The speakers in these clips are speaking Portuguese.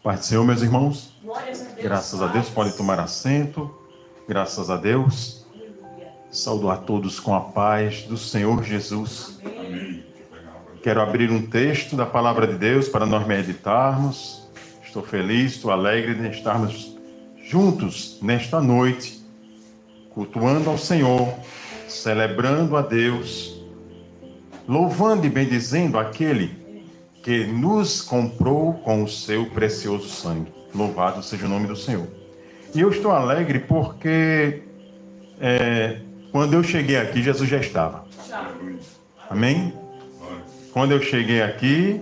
Paz do Senhor, meus irmãos. Glórias a Deus. Graças a Deus, pode tomar assento. Graças a Deus. Saúdo a todos com a paz do Senhor Jesus. Amém. Quero abrir um texto da palavra de Deus para nós meditarmos. Estou feliz, estou alegre de estarmos juntos nesta noite, cultuando ao Senhor, celebrando a Deus, louvando e bendizendo aquele que nos comprou com o seu precioso sangue. Louvado seja o nome do Senhor. E eu estou alegre porque quando eu cheguei aqui, Jesus já estava. Amém? Quando eu cheguei aqui,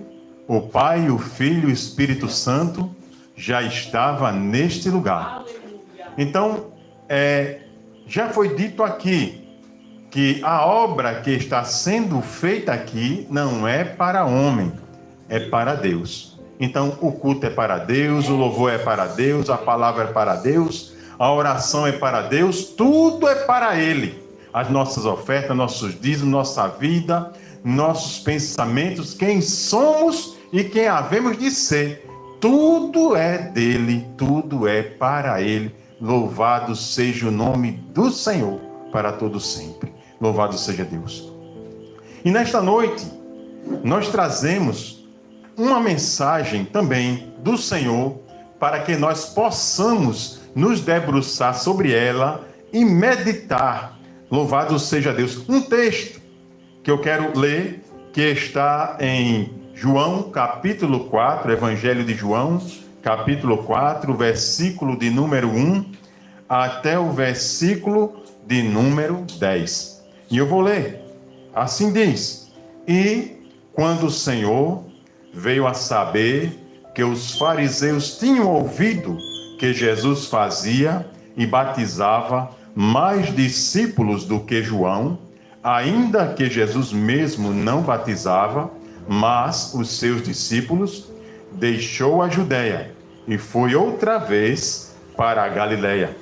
o Pai, o Filho e o Espírito Santo já estava neste lugar. Então, já foi dito aqui que a obra que está sendo feita aqui não é para homem, é para Deus. Então, o culto é para Deus, o louvor é para Deus, a palavra é para Deus, a oração é para Deus, tudo é para Ele. As nossas ofertas, nossos dízimos, nossa vida, nossos pensamentos, quem somos e quem havemos de ser. Tudo é dele, tudo é para Ele. Louvado seja o nome do Senhor para todo sempre. Louvado seja Deus. E nesta noite, nós trazemos uma mensagem também do Senhor para que nós possamos nos debruçar sobre ela e meditar. Louvado seja Deus. Um texto que eu quero ler, que está em João, capítulo 4, Evangelho de João, capítulo 4, versículo de número 1 até o versículo de número 10. E eu vou ler. Assim diz: E quando o Senhor veio a saber que os fariseus tinham ouvido que Jesus fazia e batizava mais discípulos do que João, ainda que Jesus mesmo não batizava, mas os seus discípulos, deixou a Judeia e foi outra vez para a Galileia.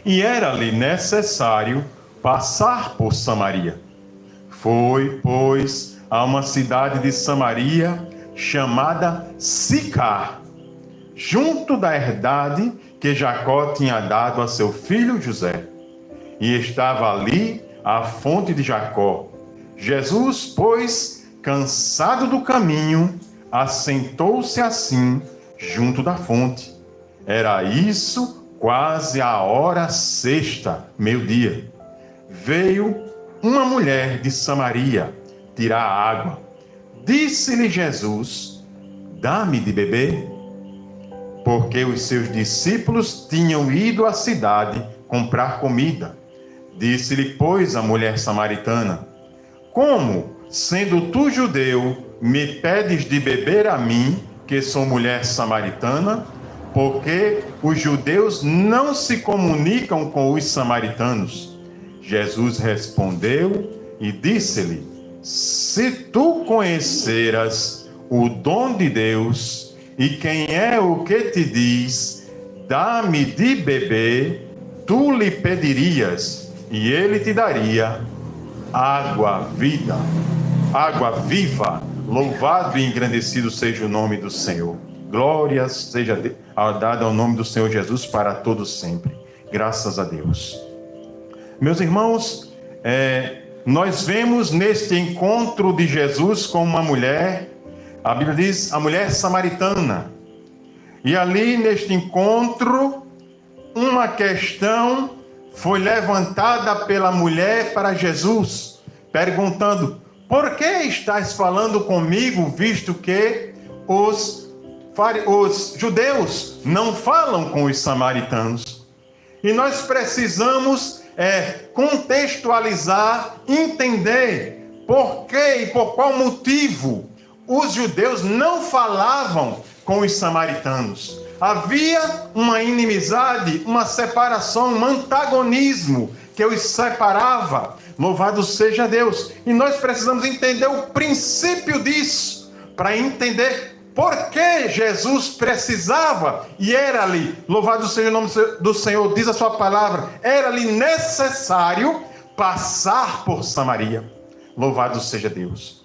E era-lhe necessário passar por Samaria. Foi, pois, a uma cidade de Samaria chamada Sicar, junto da herdade que Jacó tinha dado a seu filho José. E estava ali a fonte de Jacó. Jesus, pois, cansado do caminho, assentou-se assim junto da fonte. Era isso quase a hora sexta, meio-dia. Veio uma mulher de Samaria tirar água. Disse-lhe Jesus: dá-me de beber. Porque os seus discípulos tinham ido à cidade comprar comida. Disse-lhe, pois, a mulher samaritana: como, sendo tu judeu, me pedes de beber a mim, que sou mulher samaritana? Porque os judeus não se comunicam com os samaritanos. Jesus respondeu e disse-lhe: se tu conheceras o dom de Deus, e quem é o que te diz, dá-me de beber, tu lhe pedirias, e ele te daria água viva. Louvado e engrandecido seja o nome do Senhor. Glória seja dada ao nome do Senhor Jesus para todos sempre. Graças a Deus. Meus irmãos, nós vemos neste encontro de Jesus com uma mulher, a Bíblia diz, a mulher samaritana. E ali neste encontro, uma questão foi levantada pela mulher para Jesus, perguntando: por que estás falando comigo, visto que os judeus não falam com os samaritanos? E nós precisamos contextualizar, entender por que e por qual motivo os judeus não falavam com os samaritanos. Havia uma inimizade, uma separação, um antagonismo que os separava. Louvado seja Deus. E nós precisamos entender o princípio disso, para entender por que Jesus precisava, e era-lhe, louvado seja o nome do Senhor, diz a sua palavra, era-lhe necessário passar por Samaria. Louvado seja Deus.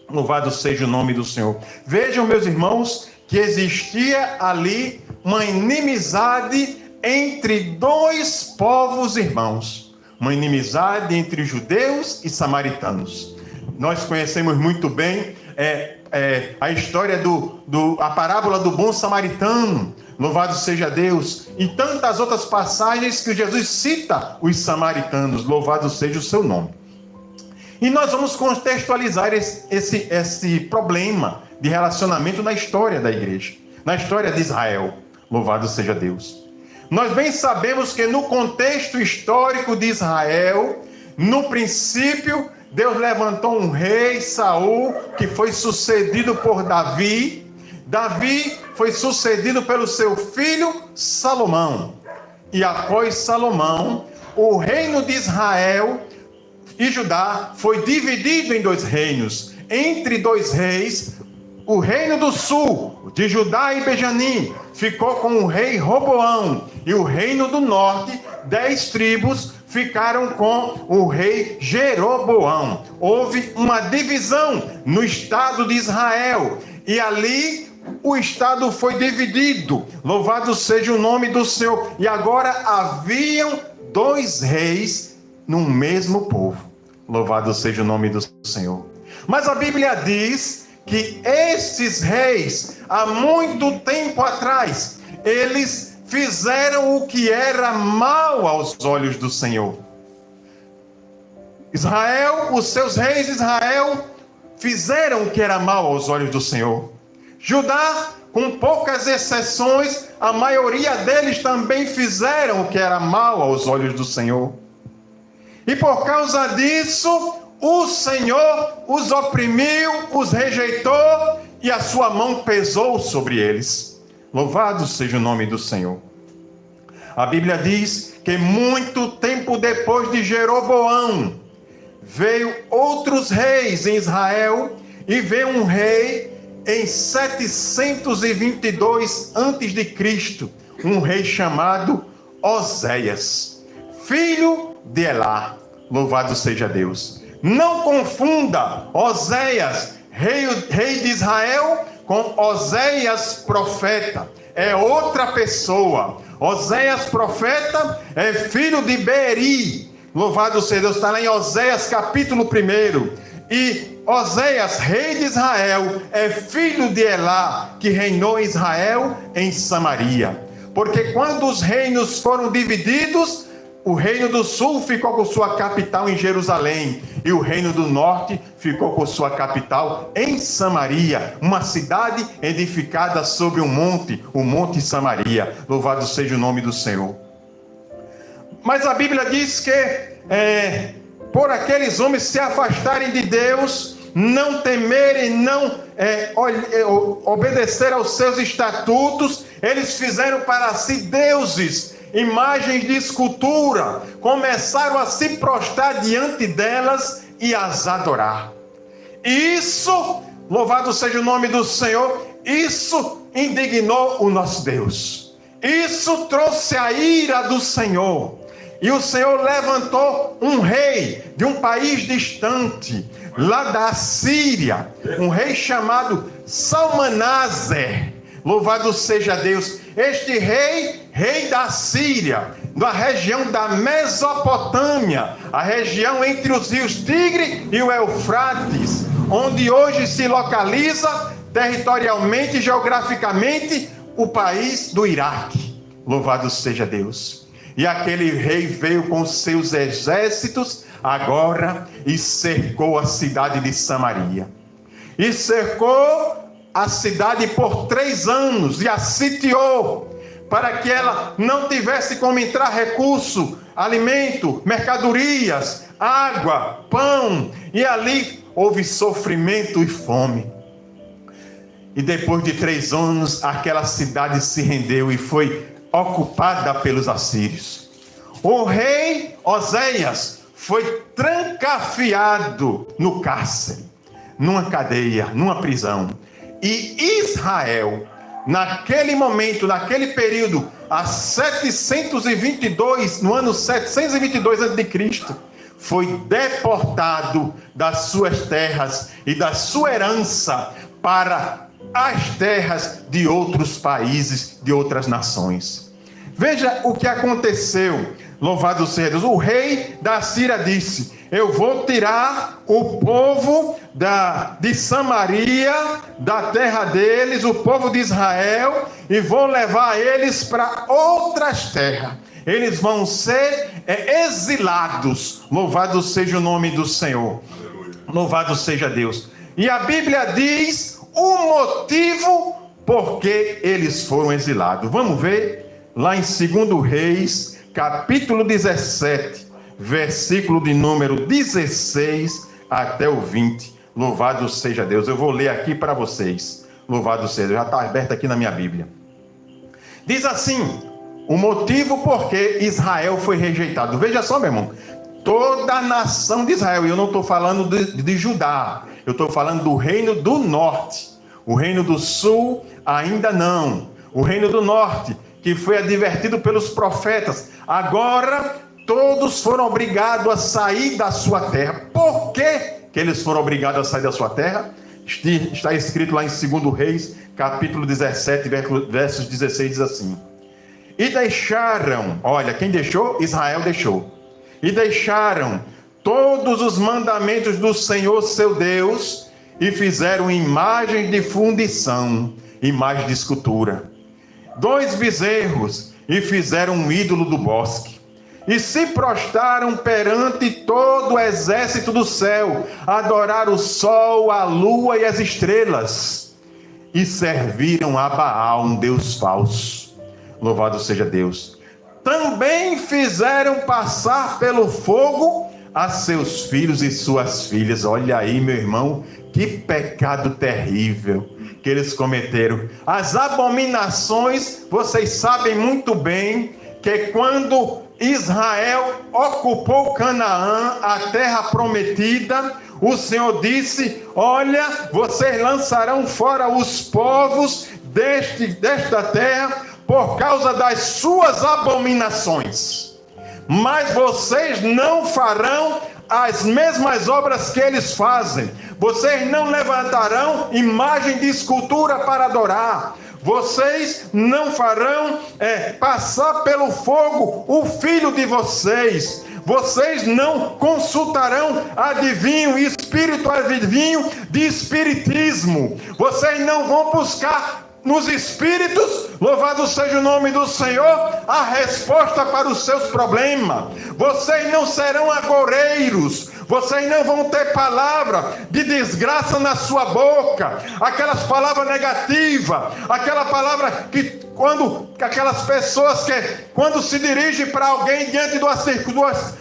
Louvado seja o nome do Senhor. Vejam, meus irmãos, que existia ali uma inimizade entre dois povos irmãos, uma inimizade entre judeus e samaritanos. Nós conhecemos muito bem a história a parábola do bom samaritano, louvado seja Deus, e tantas outras passagens que Jesus cita os samaritanos, louvado seja o seu nome. E nós vamos contextualizar esse problema de relacionamento na história da igreja, na história de Israel, louvado seja Deus. Nós bem sabemos que no contexto histórico de Israel, no princípio, Deus levantou um rei, Saul, que foi sucedido por Davi. Davi foi sucedido pelo seu filho Salomão. E após Salomão, o reino de Israel e Judá foi dividido em dois reinos. Entre dois reis, o reino do sul, de Judá e Benjamim, ficou com o rei Roboão. E o reino do norte, 10 tribos, ficaram com o rei Jeroboão. Houve uma divisão no estado de Israel. E ali o estado foi dividido. Louvado seja o nome do Senhor. E agora haviam 2 reis no mesmo povo. Louvado seja o nome do Senhor. Mas a Bíblia diz que estes reis, há muito tempo atrás, eles fizeram o que era mal aos olhos do Senhor. Israel, os seus reis de Israel, fizeram o que era mal aos olhos do Senhor. Judá, com poucas exceções, a maioria deles também fizeram o que era mal aos olhos do Senhor. E por causa disso, o Senhor os oprimiu, os rejeitou e a sua mão pesou sobre eles. Louvado seja o nome do Senhor. A Bíblia diz que muito tempo depois de Jeroboão, veio outros reis em Israel e veio um rei em 722 a.C., um rei chamado Oséias, filho de Elá. Louvado seja Deus. Não confunda Oséias, rei de Israel, com Oséias profeta. É outra pessoa. Oséias profeta é filho de Beeri. Louvado seja Deus. Está lá em Oséias capítulo 1. E Oséias, rei de Israel, é filho de Elá, que reinou em Israel em Samaria. Porque quando os reinos foram divididos, o reino do sul ficou com sua capital em Jerusalém, e o reino do norte ficou com sua capital em Samaria, uma cidade edificada sobre um monte, o Monte Samaria. Louvado seja o nome do Senhor. Mas a Bíblia diz que por aqueles homens se afastarem de Deus, não temerem, não obedecer aos seus estatutos, eles fizeram para si deuses, imagens de escultura, começaram a se prostrar diante delas e as adorar. Isso, louvado seja o nome do Senhor, isso indignou o nosso Deus. Isso trouxe a ira do Senhor. E o Senhor levantou um rei de um país distante, lá da Síria, um rei chamado Salmanaser. Louvado seja Deus. Este rei da Síria, da região da Mesopotâmia, a região entre os rios Tigre e o Eufrates, onde hoje se localiza territorialmente e geograficamente o país do Iraque. Louvado seja Deus. E aquele rei veio com seus exércitos agora e cercou a cidade de Samaria. E cercou a cidade por 3 anos e a sitiou, para que ela não tivesse como entrar recurso, alimento, mercadorias, água, pão. E ali houve sofrimento e fome. E depois de 3 anos, aquela cidade se rendeu e foi ocupada pelos assírios. O rei Oséias foi trancafiado no cárcere, numa cadeia, numa prisão. E Israel, naquele momento, naquele período, no ano 722 a.C., foi deportado das suas terras e da sua herança para as terras de outros países, de outras nações. Veja o que aconteceu. Louvado seja Deus. O rei da Síria disse: eu vou tirar o povo de Samaria, da terra deles, o povo de Israel, e vou levar eles para outras terras. Eles vão ser exilados. Louvado seja o nome do Senhor. Aleluia. Louvado seja Deus. E a Bíblia diz o motivo por que eles foram exilados. Vamos ver lá em 2 Reis, capítulo 17, versículo de número 16 até o 20. Louvado seja Deus. Eu vou ler aqui para vocês. Louvado seja. Já está aberto aqui na minha Bíblia. Diz assim: o motivo por que Israel foi rejeitado. Veja só, meu irmão. Toda a nação de Israel. E eu não estou falando de Judá. Eu estou falando do reino do norte. O reino do sul ainda não. O reino do norte, que foi advertido pelos profetas. Agora todos foram obrigados a sair da sua terra. Por que eles foram obrigados a sair da sua terra? Está escrito lá em 2 Reis, capítulo 17, versos 16, diz assim: e deixaram, olha, quem deixou? Israel deixou. E deixaram todos os mandamentos do Senhor seu Deus, e fizeram imagem de fundição, imagem de escultura, 2 bezerros, e fizeram um ídolo do bosque. E se prostraram perante todo o exército do céu, adoraram o sol, a lua e as estrelas, e serviram a Baal, um deus falso. Louvado seja Deus. Também fizeram passar pelo fogo a seus filhos e suas filhas. Olha aí, meu irmão, que pecado terrível que eles cometeram. As abominações, vocês sabem muito bem que quando Israel ocupou Canaã, a terra prometida, o Senhor disse: olha, vocês lançarão fora os povos desta terra por causa das suas abominações, mas vocês não farão as mesmas obras que eles fazem. Vocês não levantarão imagem de escultura para adorar. Vocês não farão passar pelo fogo o filho de vocês. Vocês não consultarão adivinho e espírito adivinho de espiritismo. Vocês não vão buscar nos espíritos, louvado seja o nome do Senhor, a resposta para os seus problemas. Vocês não serão agoureiros. Vocês não vão ter palavra de desgraça na sua boca, aquelas palavras negativas, aquela palavra que aquelas pessoas que quando se dirigem para alguém diante de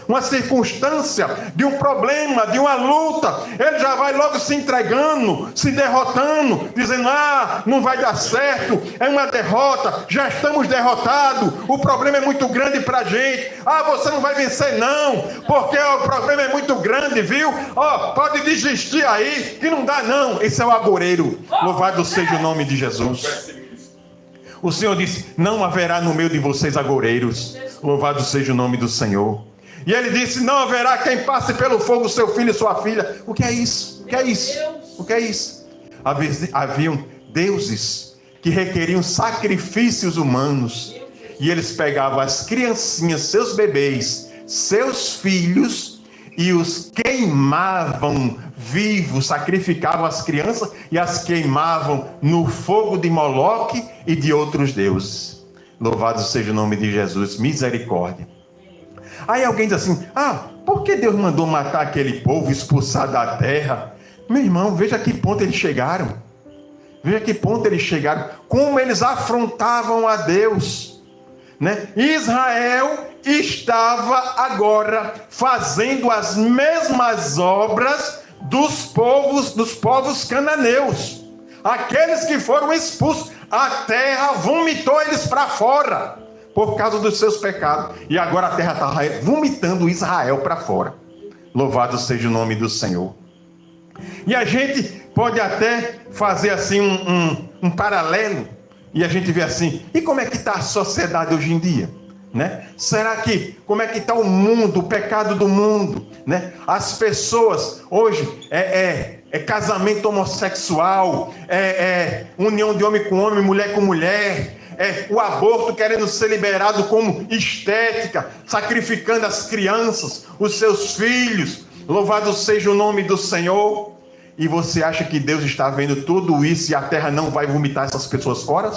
uma circunstância, de um problema, de uma luta, ele já vai logo se entregando, se derrotando, dizendo: não vai dar certo, é uma derrota, já estamos derrotados, o problema é muito grande para a gente. Você não vai vencer não, porque o problema é muito grande, viu? Pode desistir aí, que não dá não. Esse é o agoureiro. Louvado seja o nome de Jesus. O Senhor disse: não haverá no meio de vocês agoureiros. Louvado seja o nome do Senhor. E ele disse: não haverá quem passe pelo fogo seu filho e sua filha. O que é isso? O que é isso? O que é isso? Haviam deuses que requeriam sacrifícios humanos. E eles pegavam as criancinhas, seus bebês, seus filhos, e os queimavam vivos, sacrificavam as crianças e as queimavam no fogo de Moloque e de outros deuses. Louvado seja o nome de Jesus, misericórdia. Aí alguém diz assim: por que Deus mandou matar aquele povo, expulsar da terra? Meu irmão, veja a que ponto eles chegaram. Veja a que ponto eles chegaram. Como eles afrontavam a Deus, né? Israel estava agora fazendo as mesmas obras dos povos cananeus, aqueles que foram expulsos. A terra vomitou eles para fora por causa dos seus pecados, e agora a terra está vomitando Israel para fora. Louvado seja o nome do Senhor. E a gente pode até fazer assim um paralelo, e a gente vê assim: e como é que está a sociedade hoje em dia? Né? Será que, como é que está o mundo, o pecado do mundo, né? As pessoas hoje é casamento homossexual, é união de homem com homem, mulher com mulher, é o aborto querendo ser liberado como estética, sacrificando as crianças, os seus filhos. Louvado seja o nome do Senhor. E você acha que Deus está vendo tudo isso e a terra não vai vomitar essas pessoas fora?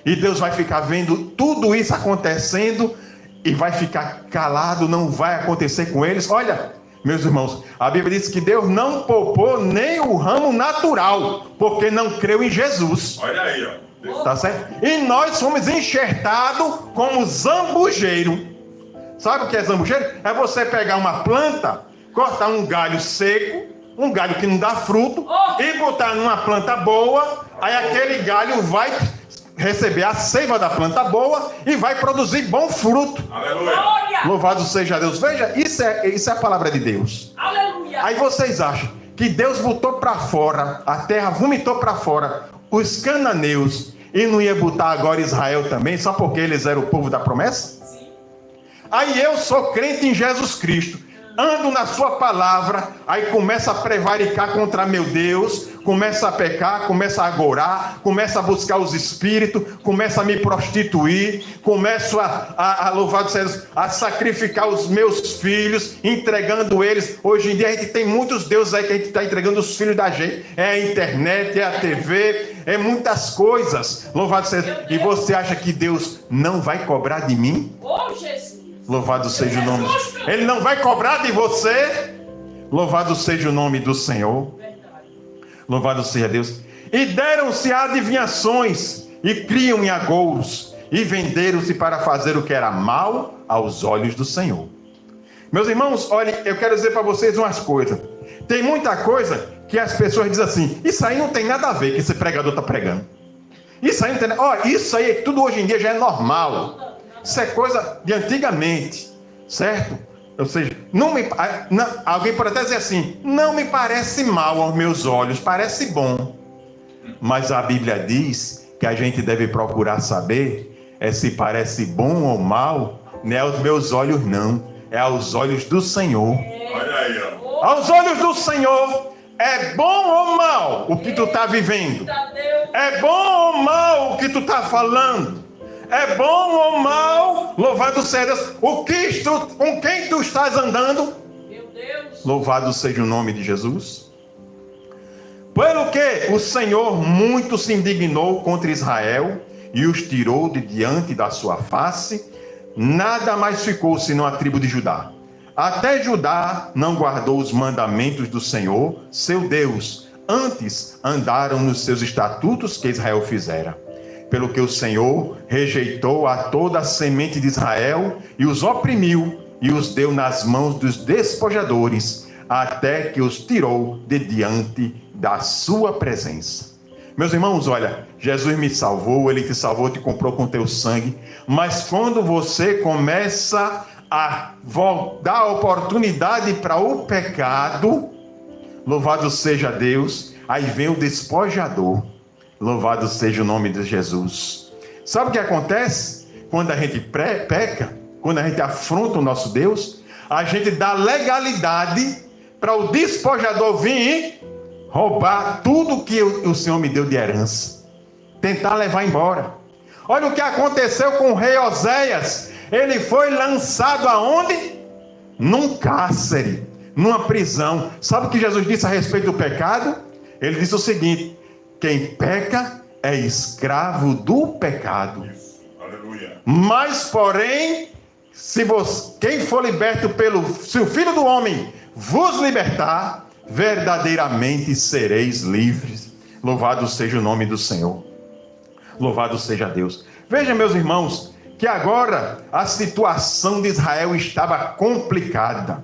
E Deus vai ficar vendo tudo isso acontecendo e vai ficar calado, não vai acontecer com eles? Olha, meus irmãos, a Bíblia diz que Deus não poupou nem o ramo natural, porque não creu em Jesus. Olha aí, ó. Tá certo? E nós fomos enxertados como zambujeiro. Sabe o que é zambujeiro? É você pegar uma planta, cortar um galho seco, um galho que não dá fruto, e botar numa planta boa, aí aquele galho vai receber a seiva da planta boa e vai produzir bom fruto. Aleluia. Louvado seja Deus. Veja, isso é a palavra de Deus. Aleluia. Aí vocês acham que Deus botou para fora, a terra vomitou para fora os cananeus e não ia botar agora Israel também, só porque eles eram o povo da promessa? Sim. Aí eu sou crente em Jesus Cristo, ando na sua palavra, aí começa a prevaricar contra meu Deus, começa a pecar, começa a agorar, começa a buscar os espíritos, começa a me prostituir, começo a louvar os céus, a sacrificar os meus filhos, entregando eles. Hoje em dia a gente tem muitos deuses aí que a gente está entregando os filhos da gente, é a internet, é a TV, é muitas coisas. Louvado seja. E você acha que Deus não vai cobrar de mim? Oh, Jesus. Louvado seja o nome. Ele não vai cobrar de você. Louvado seja o nome do Senhor. Louvado seja Deus. E deram-se adivinhações, e criam em agouros, e venderam-se para fazer o que era mal aos olhos do Senhor. Meus irmãos, olhem, eu quero dizer para vocês umas coisas. Tem muita coisa que as pessoas dizem assim: isso aí não tem nada a ver que esse pregador está pregando. Isso aí não tem nada. Ó, isso aí tudo hoje em dia já é normal. Isso é coisa de antigamente, certo? Ou seja, alguém pode até dizer assim: não me parece mal aos meus olhos, parece bom. Mas a Bíblia diz que a gente deve procurar saber se parece bom ou mal, não é aos meus olhos não, é aos olhos do Senhor. Olha aí, ó. Aos olhos do Senhor, é bom ou mal o que tu está vivendo? É bom ou mal o que tu está falando? É bom ou mal, louvado seja Deus, com quem tu estás andando? Meu Deus. Louvado seja o nome de Jesus. Pelo que o Senhor muito se indignou contra Israel e os tirou de diante da sua face, nada mais ficou senão a tribo de Judá. Até Judá não guardou os mandamentos do Senhor, seu Deus, antes andaram nos seus estatutos que Israel fizera. Pelo que o Senhor rejeitou a toda a semente de Israel e os oprimiu e os deu nas mãos dos despojadores, até que os tirou de diante da sua presença. Meus irmãos, olha, Jesus me salvou, Ele te salvou, te comprou com teu sangue, mas quando você começa a dar oportunidade para o pecado, louvado seja Deus, aí vem o despojador. Louvado seja o nome de Jesus. Sabe o que acontece? Quando a gente peca, quando a gente afronta o nosso Deus, a gente dá legalidade para o despojador vir e roubar tudo que o Senhor me deu de herança. Tentar levar embora. Olha o que aconteceu com o rei Oséias. Ele foi lançado aonde? Num cárcere, numa prisão. Sabe o que Jesus disse a respeito do pecado? Ele disse o seguinte: quem peca é escravo do pecado. Aleluia. Mas, porém, quem for liberto se o Filho do Homem vos libertar, verdadeiramente sereis livres. Louvado seja o nome do Senhor. Louvado seja Deus. Veja, meus irmãos, que agora a situação de Israel estava complicada.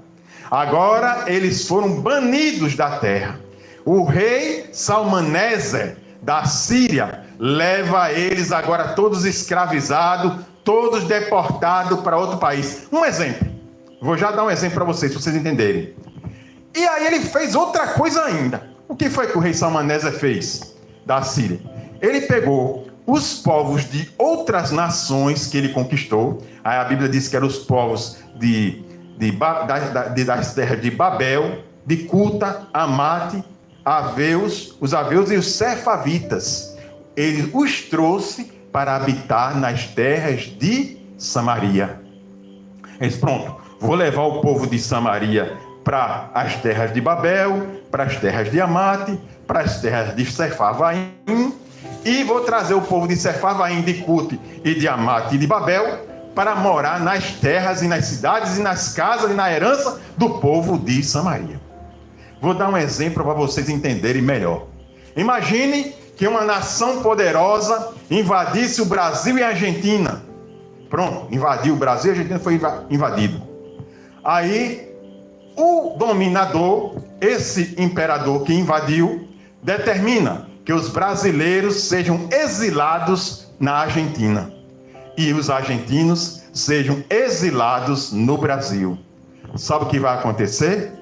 Agora eles foram banidos da terra. O rei Salmaneser da Síria leva eles agora todos escravizados, todos deportados para outro país. Um exemplo. Vou já dar um exemplo para vocês entenderem. E aí ele fez outra coisa ainda. O que foi que o rei Salmaneser fez da Síria? Ele pegou os povos de outras nações que ele conquistou. Aí a Bíblia diz que eram os povos das terras de Babel, de Cuta, Amate, os Aveus e os Sefavitas. Ele os trouxe para habitar nas terras de Samaria. Ele disse, pronto, vou levar o povo de Samaria para as terras de Babel, para as terras de Amate, para as terras de Sefarvaim, e vou trazer o povo de Sefarvaim, de Cute e de Amate e de Babel para morar nas terras e nas cidades e nas casas e na herança do povo de Samaria. Vou dar um exemplo para vocês entenderem melhor. Imagine que uma nação poderosa invadisse o Brasil e a Argentina. Pronto, invadiu o Brasil e a Argentina foi invadido. Aí, o dominador, esse imperador que invadiu, determina que os brasileiros sejam exilados na Argentina e os argentinos sejam exilados no Brasil. Sabe o que vai acontecer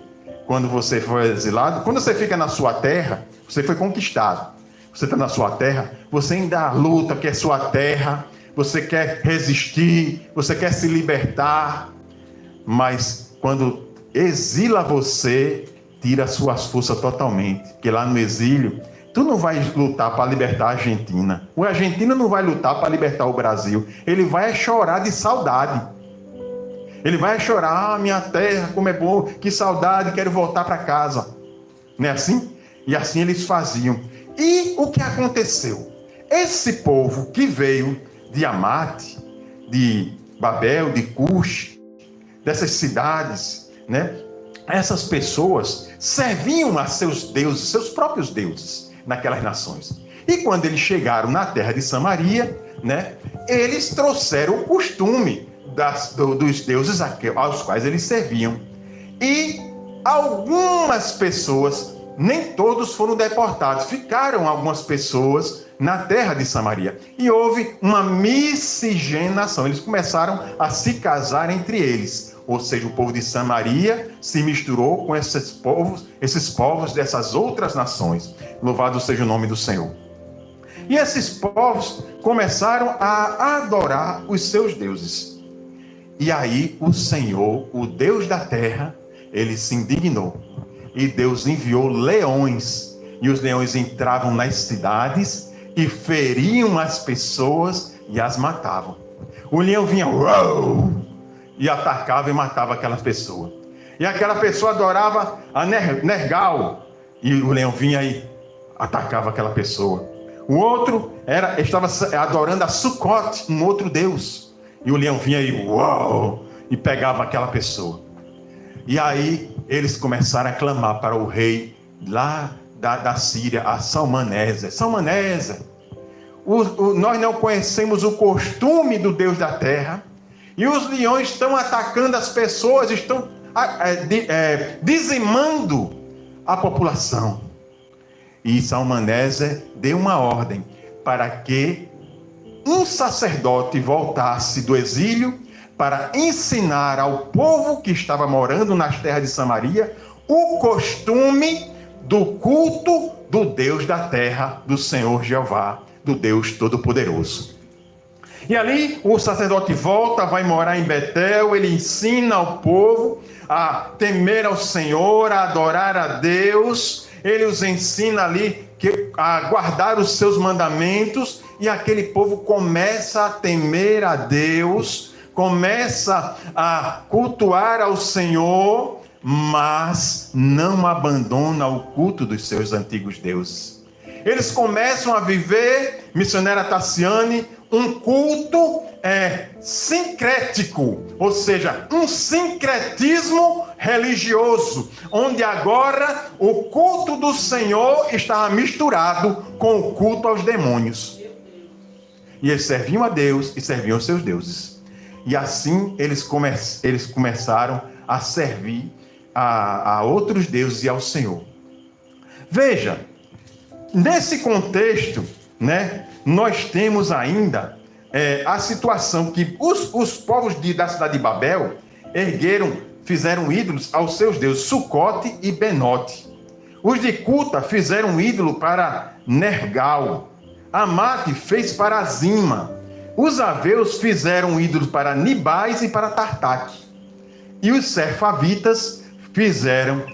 quando você for exilado? Quando você fica na sua terra, você foi conquistado. Você está na sua terra, você ainda luta, quer sua terra, você quer resistir, você quer se libertar, mas quando exila você, tira suas forças totalmente, porque lá no exílio, tu não vai lutar para libertar a Argentina, o argentino não vai lutar para libertar o Brasil, ele vai chorar de saudade, ele vai chorar, minha terra, como é bom, que saudade, quero voltar para casa, não é assim? E assim eles faziam. E o que aconteceu? Esse povo que veio de Amate, de Babel, de Cush, dessas cidades, né? Essas pessoas serviam a seus deuses, seus próprios deuses, naquelas nações. E quando eles chegaram na terra de Samaria, né? Eles trouxeram o costume dos deuses aos quais eles serviam. E algumas pessoas, nem todos foram deportados, ficaram algumas pessoas na terra de Samaria. E houve uma miscigenação, eles começaram a se casar entre eles. Ou seja, o povo de Samaria se misturou com esses povos dessas outras nações. Louvado seja o nome do Senhor. E esses povos começaram a adorar os seus deuses. E aí o Senhor, o Deus da terra, ele se indignou. E Deus enviou leões. E os leões entravam nas cidades e feriam as pessoas e as matavam. O leão vinha, uau, e atacava e matava aquelas pessoas. E aquela pessoa adorava a Nergal, e o leão vinha e atacava aquela pessoa. O outro estava adorando a Sucote, um outro deus, e o leão vinha e uau, e pegava aquela pessoa. E aí eles começaram a clamar para o rei lá da Síria, a Salmanéser. Salmanéser, nós não conhecemos o costume do Deus da terra, e os leões estão atacando as pessoas, estão dizimando a população. E Salmanéser deu uma ordem para que um sacerdote voltasse do exílio para ensinar ao povo que estava morando nas terras de Samaria o costume do culto do Deus da terra, do Senhor Jeová, do Deus Todo-Poderoso. E ali o sacerdote volta, vai morar em Betel, ele ensina ao povo a temer ao Senhor, a adorar a Deus, ele os ensina ali a guardar os seus mandamentos, e aquele povo começa a temer a Deus, começa a cultuar ao Senhor, mas não abandona o culto dos seus antigos deuses. Eles começam a viver, missionária Tassiane, um culto sincrético, ou seja, um sincretismo religioso, onde agora o culto do Senhor estava misturado com o culto aos demônios. E eles serviam a Deus e serviam aos seus deuses. E assim eles começaram a servir a outros deuses e ao Senhor. Veja, nesse contexto, né, nós temos ainda a situação que os povos da cidade de Babel fizeram ídolos aos seus deuses, Sucote e Benote. Os de Cuta fizeram um ídolo para Nergal. Amate fez para Zima. Os Aveus fizeram um ídolo para Nibais e para Tartaque. E os Sefavitas fizeram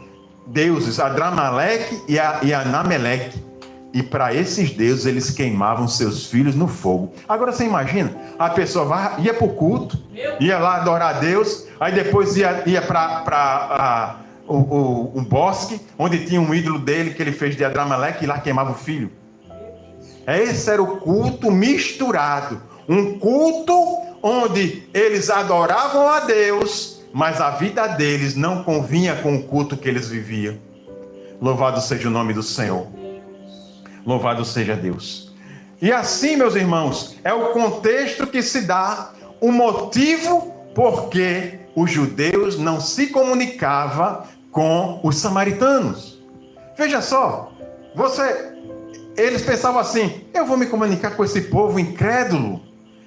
deuses, Adrameleque e Anameleque. E para esses deuses eles queimavam seus filhos no fogo. Agora você imagina, a pessoa ia para o culto, ia lá adorar a Deus, aí depois ia para um bosque, onde tinha um ídolo dele que ele fez de Adrameleque, e lá queimava o filho. Esse era o culto misturado. Um culto onde eles adoravam a Deus, mas a vida deles não convinha com o culto que eles viviam. Louvado seja o nome do Senhor. Louvado seja Deus. E assim, meus irmãos, é o contexto que se dá, o motivo porque os judeus não se comunicavam com os samaritanos. Veja só, eles pensavam assim: eu vou me comunicar com esse povo incrédulo,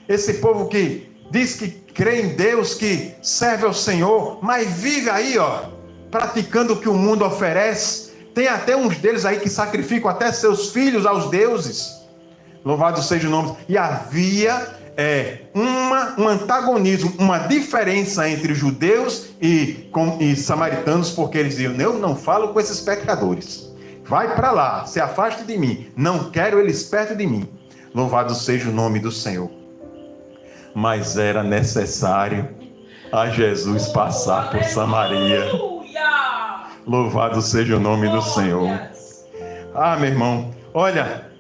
esse povo que diz que crê em Deus, que serve ao Senhor, mas vive aí, praticando o que o mundo oferece. Tem até uns deles aí que sacrificam até seus filhos aos deuses. Louvado seja o nome. E havia um antagonismo, uma diferença entre judeus e samaritanos, porque eles diziam: eu não falo com esses pecadores. Vai para lá, se afaste de mim. Não quero eles perto de mim. Louvado seja o nome do Senhor. Mas era necessário a Jesus passar por Samaria. Louvado seja o nome do Senhor. Ah, meu irmão, olha,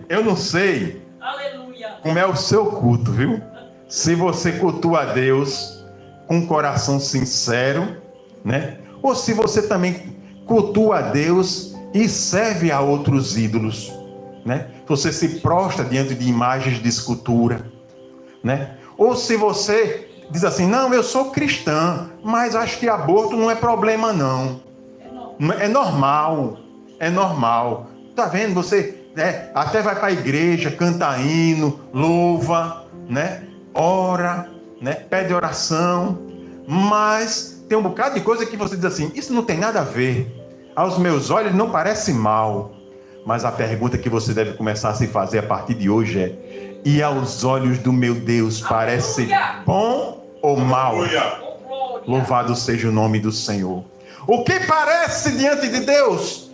eu não sei como é o seu culto, viu? Se você cultua a Deus com um coração sincero, né? Ou se você também cultua a Deus e serve a outros ídolos, né? Você se prostra diante de imagens de escultura, né? Ou se você diz assim: não, eu sou cristã, mas acho que aborto não é problema não. É normal. Tá vendo? Você até vai para a igreja, canta hino, louva, né? Ora, né? Pede oração, mas tem um bocado de coisa que você diz assim: isso não tem nada a ver. Aos meus olhos não parece mal. Mas a pergunta que você deve começar a se fazer a partir de hoje é: e aos olhos do meu Deus parece bom ou mal? Louvado seja o nome do Senhor. O que parece diante de Deus?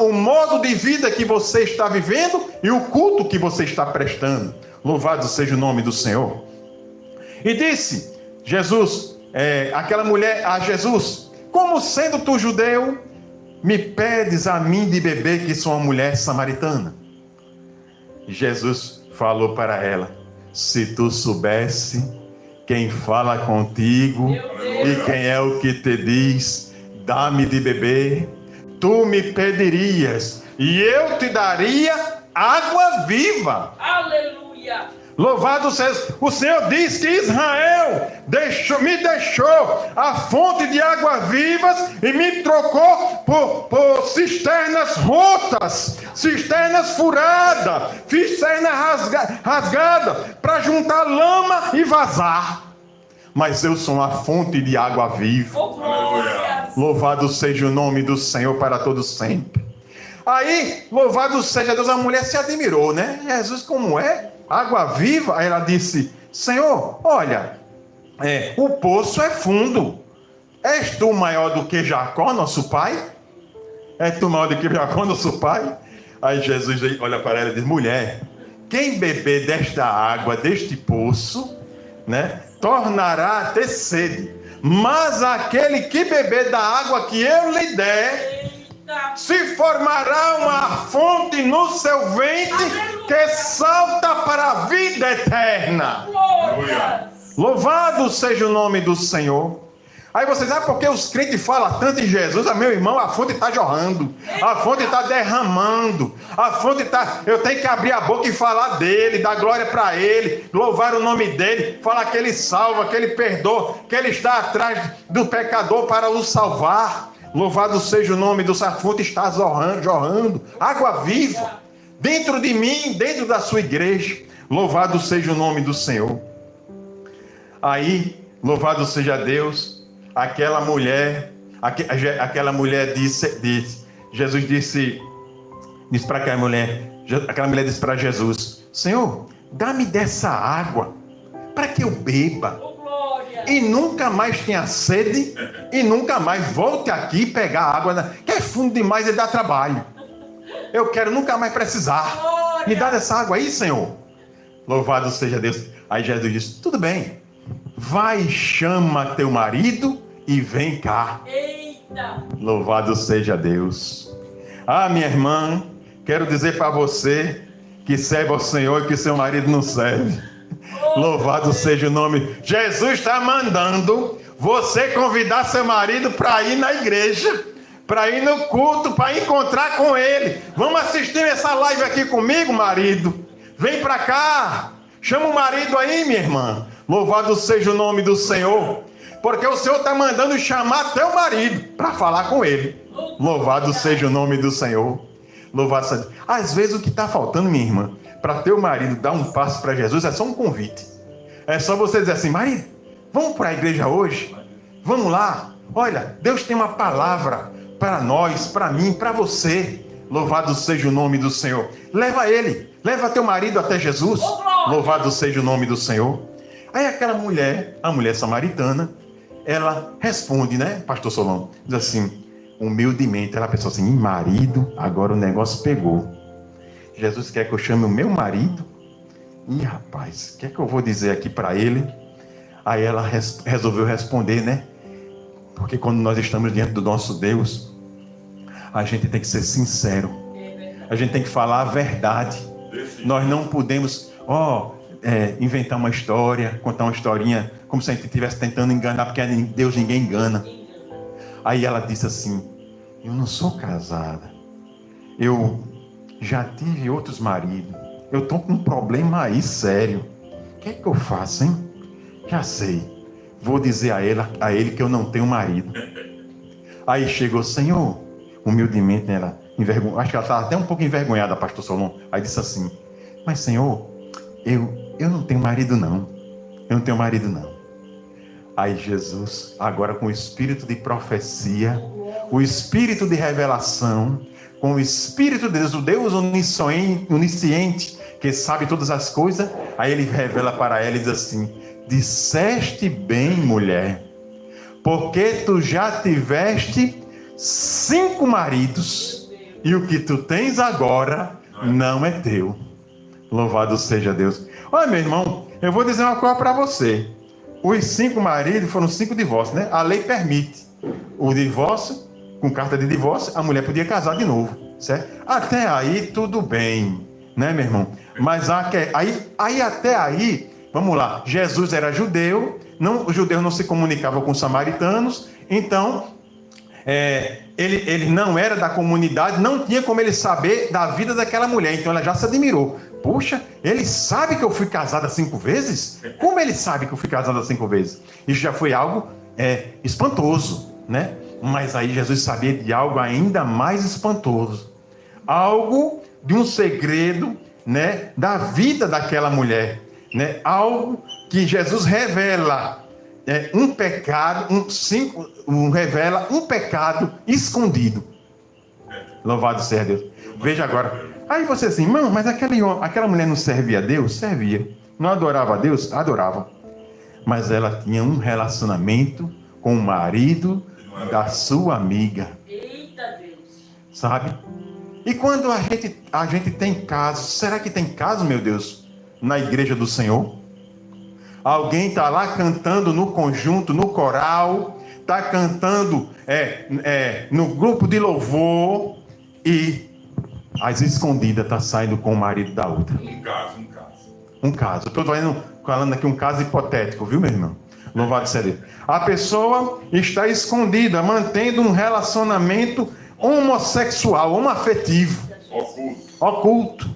O modo de vida que você está vivendo e o culto que você está prestando. Louvado seja o nome do Senhor. E disse Jesus, aquela mulher a Jesus: como sendo tu judeu, me pedes a mim de beber, que sou uma mulher samaritana? Jesus falou para ela: se tu soubesse quem fala contigo e quem é o que te diz, dá-me de beber, tu me pedirias e eu te daria água viva. Aleluia. Louvado seja. O Senhor diz que Israel me deixou a fonte de águas vivas e me trocou por cisternas rotas, cisternas furadas, cisternas rasgadas, para juntar lama e vazar. Mas eu sou a fonte de água viva. Aleluia. Louvado seja o nome do Senhor para todos sempre. Aí, louvado seja Deus, a mulher se admirou, né? Jesus, como é? Água viva? Aí ela disse: Senhor, olha, o poço é fundo. És tu maior do que Jacó, nosso pai? És tu maior do que Jacó, nosso pai? Aí Jesus olha para ela e diz: mulher, quem beber desta água, deste poço, né, tornará a ter sede. Mas aquele que beber da água que eu lhe der, se formará uma fonte no seu ventre que salta para a vida eterna. Louvado seja o nome do Senhor. Aí você sabe por que os crentes falam tanto em Jesus? Meu irmão, a fonte está jorrando, a fonte está derramando, a fonte está... Eu tenho que abrir a boca e falar dele, dar glória para ele, louvar o nome dele, falar que ele salva, que ele perdoa, que ele está atrás do pecador para o salvar. Louvado seja o nome do Senhor. A fonte está jorrando, água viva, dentro de mim, dentro da sua igreja. Louvado seja o nome do Senhor. Aí, louvado seja Deus. Aquela mulher disse, Jesus disse para aquela mulher disse para Jesus: Senhor, dá-me dessa água, para que eu beba. e nunca mais tenha sede e nunca mais volte aqui pegar água, que é fundo demais e dá trabalho. Eu quero nunca mais precisar. Me dá essa água aí, Senhor. Louvado seja Deus. Aí Jesus disse, tudo bem, vai, chama teu marido e vem cá. Eita! Louvado seja Deus. Ah, minha irmã, quero dizer para você que serve ao Senhor e que seu marido não serve. Louvado seja o nome. Jesus está mandando você convidar seu marido para ir na igreja, para ir no culto, para encontrar com ele. Vamos assistir essa live aqui comigo, marido. Vem para cá. Chama o marido aí, minha irmã. Louvado seja o nome do Senhor. Porque o Senhor está mandando chamar teu marido para falar com ele. Louvado seja o nome do Senhor. Louvado seja. Às vezes o que está faltando, minha irmã, para teu marido dar um passo para Jesus é só um convite. É só você dizer assim, marido, vamos para a igreja hoje? Vamos lá. Olha, Deus tem uma palavra para nós, para mim, para você. Louvado seja o nome do Senhor. Leva ele, leva teu marido até Jesus. Louvado seja o nome do Senhor. Aí aquela mulher, a mulher samaritana, ela responde, né, pastor Solon? Diz assim, humildemente, ela pensou assim, marido, agora o negócio pegou. Jesus quer que eu chame o meu marido? Ih, rapaz, o que é que eu vou dizer aqui para ele? Aí ela resolveu responder, né? Porque quando nós estamos diante do nosso Deus, a gente tem que ser sincero. A gente tem que falar a verdade. Nós não podemos, inventar uma história, contar uma historinha, como se a gente estivesse tentando enganar, porque Deus ninguém engana. Aí ela disse assim, eu não sou casada. Eu já tive outros maridos. Eu estou com um problema aí sério. O que é que eu faço, hein? Já sei. Vou dizer a ele que eu não tenho marido. Aí chegou, Senhor, humildemente, né, ela acho que ela estava até um pouco envergonhada, pastor Solon. Aí disse assim, mas Senhor, eu não tenho marido não. Eu não tenho marido não. Aí Jesus, agora com o espírito de profecia, o espírito de revelação, com o espírito de Deus, o Deus onisciente, que sabe todas as coisas, aí ele revela para ela e diz assim, disseste bem, mulher, porque tu já tiveste 5 maridos, e o que tu tens agora não é teu. Louvado seja Deus. Olha, meu irmão, eu vou dizer uma coisa para você. Os 5 maridos foram 5 divórcios, né? A lei permite o divórcio, com carta de divórcio, a mulher podia casar de novo, certo? Até aí tudo bem, né, meu irmão? Mas até aí, vamos lá, Jesus era judeu, os judeus não se comunicavam com os samaritanos, então ele não era da comunidade, não tinha como ele saber da vida daquela mulher, então ela já se admirou. Puxa, ele sabe que eu fui casada 5 vezes? Como ele sabe que eu fui casada 5 vezes? Isso já foi algo espantoso, né? Mas aí Jesus sabia de algo ainda mais espantoso. Algo de um segredo, né, da vida daquela mulher, né? Algo que Jesus revela, um pecado, revela um pecado escondido. Louvado seja Deus. Veja agora. Aí você assim, irmão, mas aquela mulher não servia a Deus? Servia. Não adorava a Deus? Adorava. Mas ela tinha um relacionamento com o marido da sua amiga. Eita Deus. Sabe? E quando a gente tem casos, será que tem caso, meu Deus, na igreja do Senhor? Alguém está lá cantando no conjunto, no coral, está cantando no grupo de louvor e às escondidas está saindo com o marido da outra. Um caso. Estou falando aqui um caso hipotético, viu, meu irmão? Louvado seja Deus. A pessoa está escondida, mantendo um relacionamento homossexual, homoafetivo, oculto.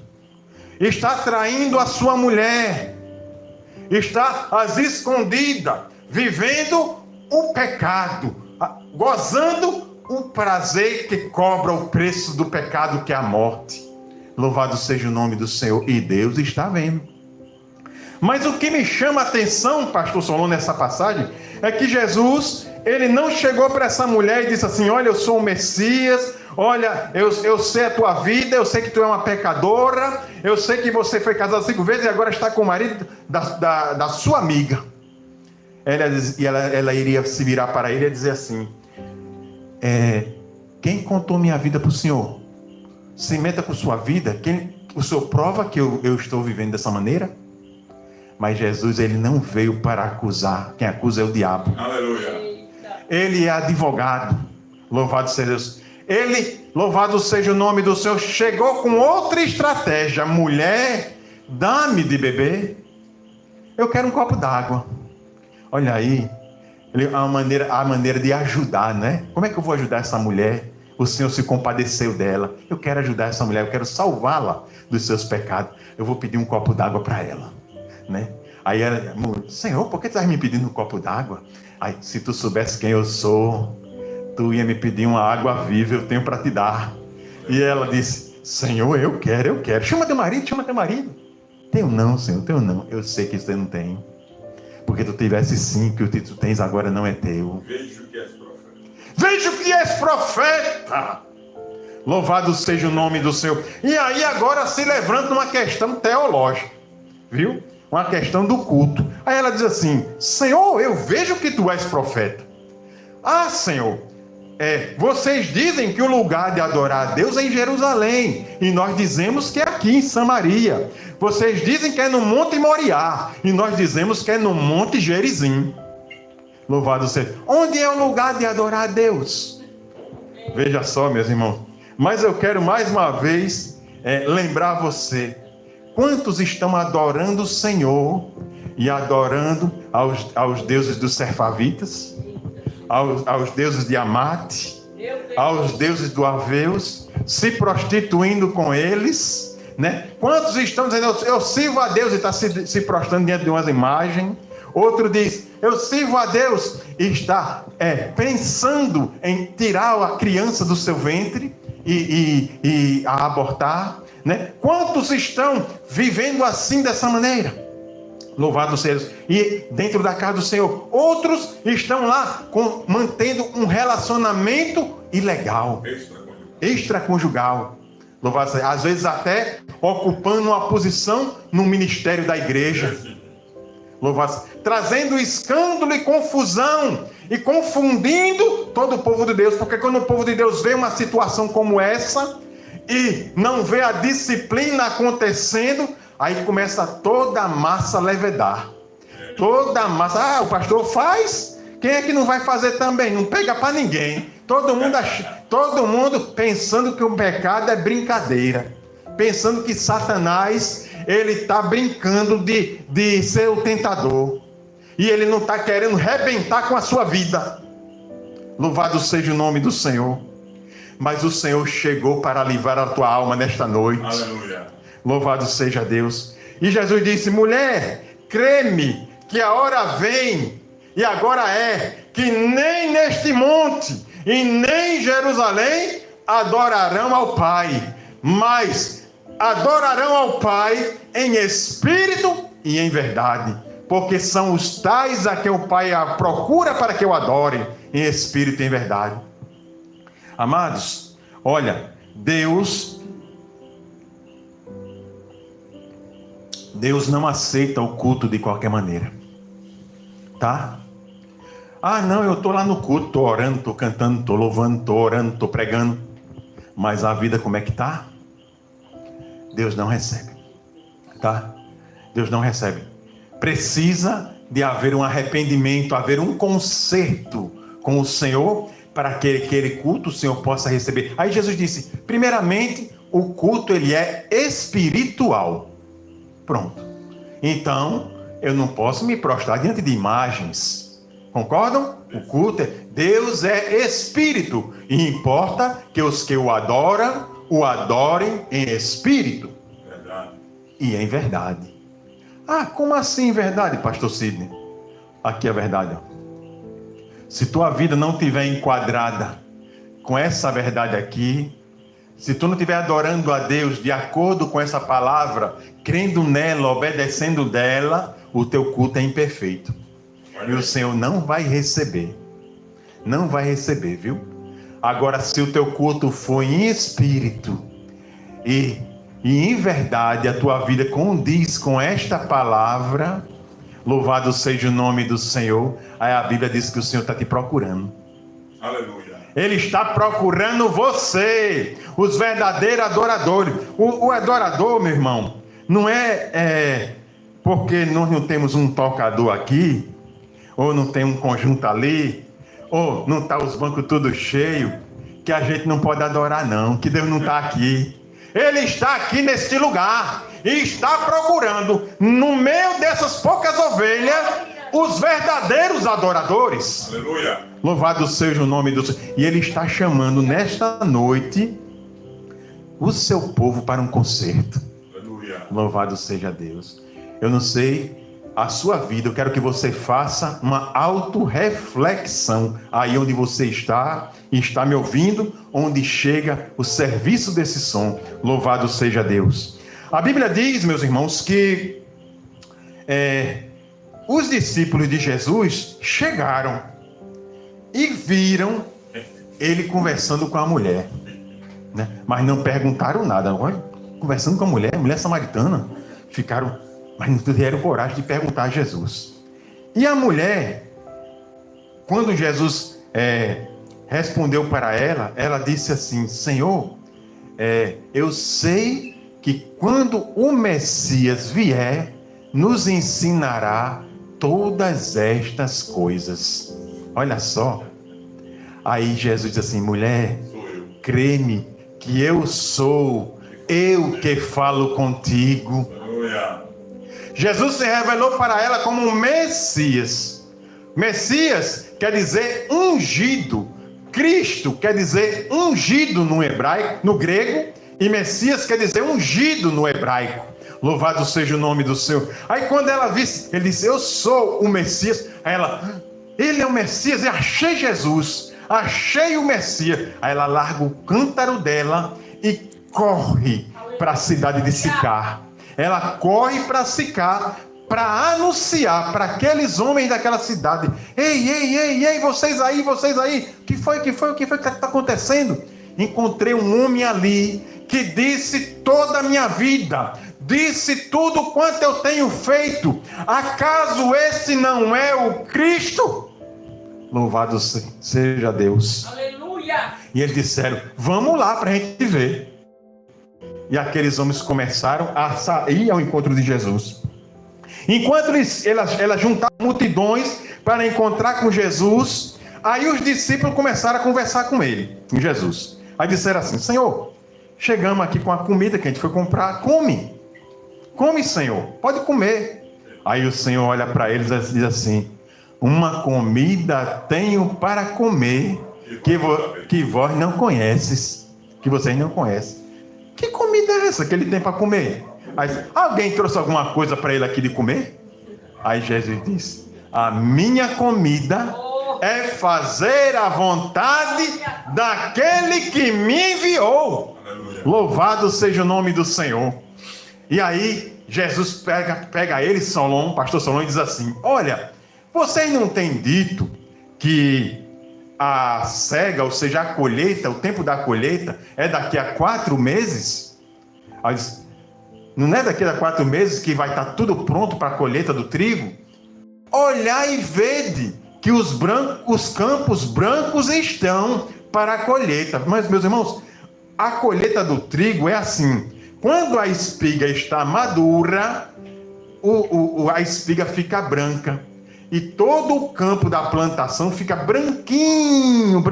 Está traindo a sua mulher. Está às escondidas, vivendo o pecado, gozando o prazer que cobra o preço do pecado, que é a morte. Louvado seja o nome do Senhor. E Deus está vendo. Mas o que me chama a atenção, pastor Solon, nessa passagem, é que Jesus, ele não chegou para essa mulher e disse assim, olha, eu sou o Messias, olha, eu sei a tua vida, eu sei que tu é uma pecadora, eu sei que você foi casada 5 vezes e agora está com o marido da sua amiga. ela iria se virar para ele e dizer assim: quem contou minha vida para o senhor? Se meta com sua vida. O senhor prova que eu estou vivendo dessa maneira? Mas Jesus, ele não veio para acusar. Quem acusa é o diabo. Aleluia. Ele é advogado. Louvado seja Deus. Ele, louvado seja o nome do Senhor, chegou com outra estratégia. Mulher, dá-me de beber. Eu quero um copo d'água. Olha aí, a maneira de ajudar, né? Como é que eu vou ajudar essa mulher? O Senhor se compadeceu dela. Eu quero ajudar essa mulher, eu quero salvá-la dos seus pecados. Eu vou pedir um copo d'água para ela, né? Aí ela, Senhor, por que tu estás me pedindo um copo d'água? Aí, se tu soubesse quem eu sou, tu ia me pedir uma água viva, eu tenho para te dar. E ela disse: Senhor, eu quero. Chama teu marido. Tenho não, Senhor, tenho não. Eu sei que você não tem. Porque tu tivesse sim, que o que tu tens agora não é teu. Vejo que és profeta. Louvado seja o nome do Senhor. E aí agora se levanta uma questão teológica, viu? Uma questão do culto. Aí ela diz assim: Senhor, eu vejo que tu és profeta. Ah, Senhor, vocês dizem que o lugar de adorar a Deus é em Jerusalém, e nós dizemos que é aqui em Samaria. Vocês dizem que é no Monte Moriá, e nós dizemos que é no Monte Gerizim. Louvado seja. Onde é o lugar de adorar a Deus? Veja só, meus irmãos. Mas eu quero mais uma vez lembrar você: quantos estão adorando o Senhor e adorando aos deuses dos Serfavitas, aos deuses de Amate, aos deuses do Aveus, se prostituindo com eles, né? Quantos estão dizendo: eu sirvo a Deus, e está se prostrando diante de umas imagens? Outro diz: eu sirvo a Deus, e está pensando em tirar a criança do seu ventre e a abortar, né? Quantos estão vivendo assim, dessa maneira? Louvado seja Deus. E dentro da casa do Senhor, outros estão lá mantendo um relacionamento ilegal, extraconjugal. Louvado seja Deus. Às vezes até ocupando uma posição no ministério da igreja. Louvado seja Deus. Trazendo escândalo e confusão e confundindo todo o povo de Deus. Porque quando o povo de Deus vê uma situação como essa e não vê a disciplina acontecendo, aí começa toda a massa a levedar. Toda a massa: o pastor faz, quem é que não vai fazer também? Não pega para ninguém. Todo mundo pensando que o pecado é brincadeira, pensando que Satanás, ele está brincando de ser o tentador, e ele não está querendo rebentar com a sua vida. Louvado seja o nome do Senhor. Mas o Senhor chegou para livrar a tua alma nesta noite. Aleluia. Louvado seja Deus. E Jesus disse: mulher, crê-me que a hora vem, e agora que nem neste monte e nem em Jerusalém adorarão ao Pai, mas adorarão ao Pai em espírito e em verdade, porque são os tais a que o Pai procura para que eu adore em espírito e em verdade. Amados, olha, Deus não aceita o culto de qualquer maneira, tá? Ah, não, eu estou lá no culto, estou orando, estou cantando, estou louvando, estou orando, estou pregando, mas a vida como é que está? Deus não recebe, tá? Deus não recebe. Precisa de haver um arrependimento, haver um conserto com o Senhor, para que aquele culto o Senhor possa receber. Aí Jesus disse: primeiramente, o culto ele é espiritual. Pronto. Então, eu não posso me prostrar diante de imagens. Concordam? O culto Deus é espírito, e importa que os que o adoram, o adorem em espírito. Verdade. E em verdade. Ah, como assim verdade, pastor Sidney? Aqui é a verdade, ó. Se tua vida não estiver enquadrada com essa verdade aqui, se tu não estiver adorando a Deus de acordo com essa palavra, crendo nela, obedecendo dela, o teu culto é imperfeito. E o Senhor não vai receber. Não vai receber, viu? Agora, se o teu culto for em espírito e em verdade, a tua vida condiz com esta palavra, Louvado seja o nome do Senhor. Aí a Bíblia diz que o Senhor está te procurando. Aleluia. Ele está procurando você, os verdadeiros adoradores. O adorador, meu irmão, não é porque nós não temos um tocador aqui, ou não tem um conjunto ali, ou não está os bancos todos cheios, que a gente não pode adorar não, que Deus não está aqui. Ele está aqui neste lugar e está procurando, no meio dessas poucas ovelhas, os verdadeiros adoradores. Aleluia. Louvado seja o nome do Senhor. E Ele está chamando nesta noite o seu povo para um concerto. Aleluia. Louvado seja Deus. Eu não sei a sua vida, eu quero que você faça uma autorreflexão aí onde você está e está me ouvindo, onde chega o serviço desse som. Louvado seja Deus. A Bíblia diz, meus irmãos, que os discípulos de Jesus chegaram e viram ele conversando com a mulher, né? Mas não perguntaram nada. Olha, conversando com a mulher samaritana. Ficaram, mas não tiveram coragem de perguntar a Jesus. E a mulher, quando Jesus respondeu para ela, ela disse assim: Senhor, eu sei que quando o Messias vier, nos ensinará todas estas coisas. Olha só. Aí Jesus diz assim: mulher, crê-me que eu sou eu que falo contigo. Aleluia. Jesus se revelou para ela como um Messias. Messias quer dizer ungido. Cristo quer dizer ungido no hebraico, no grego, e Messias quer dizer ungido no hebraico. Louvado seja o nome do Senhor. Aí quando ela disse, ele disse: eu sou o Messias. Aí ela: ele é o Messias. Eu achei Jesus, achei o Messias. Aí ela larga o cântaro dela e corre para a cidade de Sicar. Ela corre para Sicar para anunciar para aqueles homens daquela cidade: ei, vocês aí, o que foi que está acontecendo? Encontrei um homem ali que disse toda a minha vida, disse tudo quanto eu tenho feito. Acaso esse não é o Cristo? Louvado seja Deus. Aleluia. E eles disseram: vamos lá para a gente ver. E aqueles homens começaram a sair ao encontro de Jesus. Enquanto elas juntaram multidões para encontrar com Jesus, aí os discípulos começaram a conversar com ele, com Jesus. Aí disseram assim: Senhor, chegamos aqui com a comida que a gente foi comprar, come, Senhor, pode comer. Aí o Senhor olha para eles e diz assim: uma comida tenho para comer que vós não conheces, que vocês não conhecem. Que comida é essa que ele tem para comer? Aí, alguém trouxe alguma coisa para ele aqui de comer? Aí Jesus disse: a minha comida é fazer a vontade daquele que me enviou. Aleluia. Louvado seja o nome do Senhor. E aí Jesus pega ele, pastor Solon, e diz assim: olha, vocês não têm dito que a cega, ou seja, a colheita, o tempo da colheita é daqui a 4 meses? Aí diz: não é daqui a 4 meses que vai estar tudo pronto para a colheita do trigo? Olhai e vede que os campos brancos estão para a colheita. Mas, meus irmãos, a colheita do trigo é assim: quando a espiga está madura, a espiga fica branca. E todo o campo da plantação fica branquinho.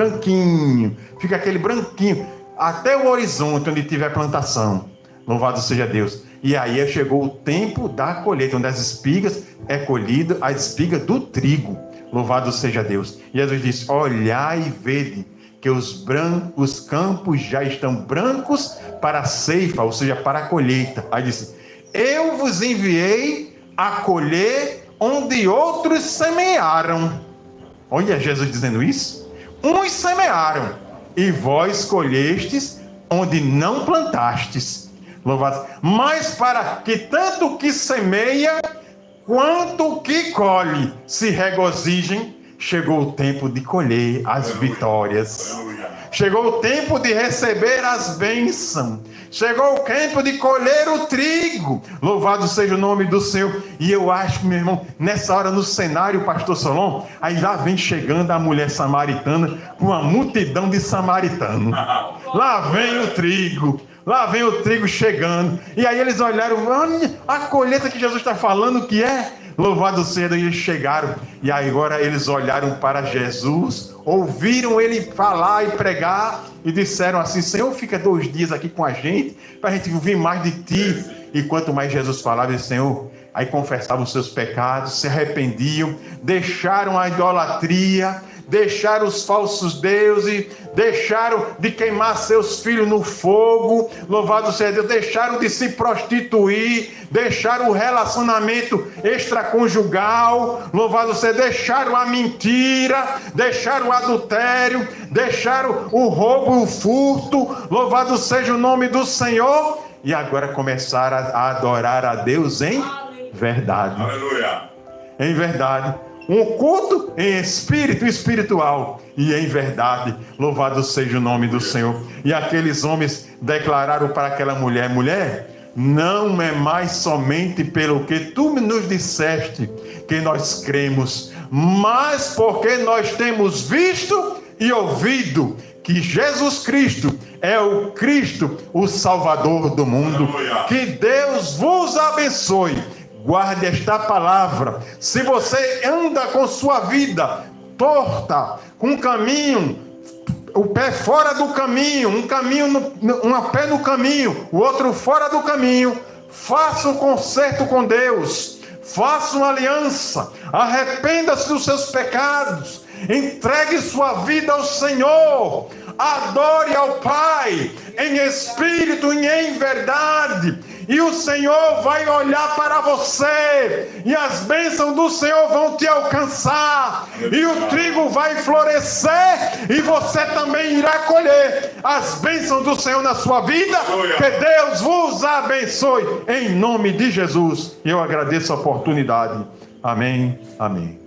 Fica aquele branquinho, até o horizonte onde tiver plantação. Louvado seja Deus. E aí chegou o tempo da colheita, onde as espigas é colhida, a espiga do trigo. Louvado seja Deus. E Jesus disse: olhai e vede que os campos já estão brancos para a ceifa, ou seja, para a colheita. Aí disse: eu vos enviei a colher onde outros semearam. Olha Jesus dizendo isso. Uns semearam e vós colhestes onde não plantastes. Louvado. Mas para que tanto o que semeia quanto o que colhe se regozijem, chegou o tempo de colher as vitórias. Chegou o tempo de receber as bênçãos. Chegou o tempo de colher o trigo. Louvado seja o nome do Senhor. E eu acho, meu irmão, nessa hora no cenário, pastor Solon, aí lá vem chegando a mulher samaritana com uma multidão de samaritanos. Lá vem o trigo. Lá vem o trigo chegando. E aí eles olharam, olha a colheita que Jesus está falando que é. Louvado seja, e eles chegaram. E aí agora eles olharam para Jesus, ouviram ele falar e pregar e disseram assim: Senhor, fica 2 dias aqui com a gente, para a gente ouvir mais de ti. E quanto mais Jesus falava, ele, Senhor, aí confessavam os seus pecados, se arrependiam, deixaram a idolatria, deixaram os falsos deuses, deixaram de queimar seus filhos no fogo, louvado seja Deus, deixaram de se prostituir, deixaram o relacionamento extraconjugal, louvado seja, deixaram a mentira, deixaram o adultério, deixaram o roubo, o furto, louvado seja o nome do Senhor, e agora começaram a adorar a Deus em verdade. Aleluia. Em verdade. Um culto em espírito espiritual e em verdade. Louvado seja o nome do Senhor. E aqueles homens declararam para aquela mulher: mulher, não é mais somente pelo que tu nos disseste que nós cremos, mas porque nós temos visto e ouvido que Jesus Cristo é o Cristo, o Salvador do mundo. Aleluia. Que Deus vos abençoe. Guarde esta palavra. Se você anda com sua vida torta, com um caminho, o pé fora do caminho, um pé no caminho, o outro fora do caminho, faça um concerto com Deus, faça uma aliança, arrependa-se dos seus pecados, entregue sua vida ao Senhor, adore ao Pai em espírito e em verdade, e o Senhor vai olhar para você, e as bênçãos do Senhor vão te alcançar, e o trigo vai florescer, e você também irá colher as bênçãos do Senhor na sua vida. Que Deus vos abençoe em nome de Jesus. Eu agradeço a oportunidade. Amém, amém.